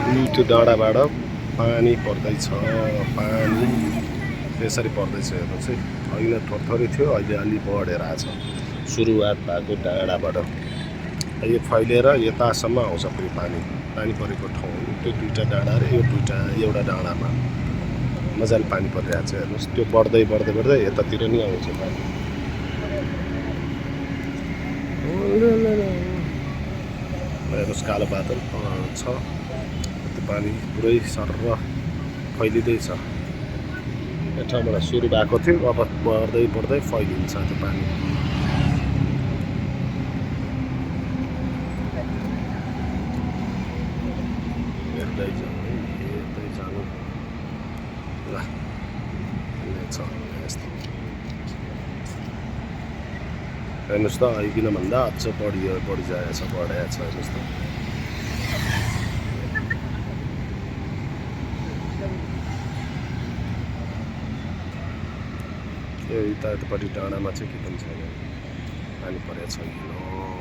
त्यो डाँडाबाट पानी पर्दैछ पानी त्यसरी पर्दैछ हेर्नुहोस् है अहिले थोरै थियो अहिले अलि बढेर आएको छ सुरुवात भएको डाँडाबाट यो फैलिएर यतासम्म आउँछ फेरि पानी परेको ठाउँ त्यो दुईवटा डाँडा र यो एउटा डाँडामा मजाले पानी परिरहेको छ हेर्नुहोस् त्यो बढ्दै बढ्दै बढ्दै यतातिर नि आउँछ पानी हेर्नुहोस् कालो बादल छ त्यो पानी पुरै सरर फैलिँदैछ यो ठाउँबाट सुरु भएको थियो अब बढ्दै बढ्दै फैलिन्छ त्यो पानी हेर्दै जानु ल छ यस्तो हेर्नुहोस् त आइकिन भन्दा अझ बढिरहेको छ बढाएको छ हेर्नुहोस् त यो यतापट्टि डाँडामा चाहिँ के पनि छैन पानी परेको छ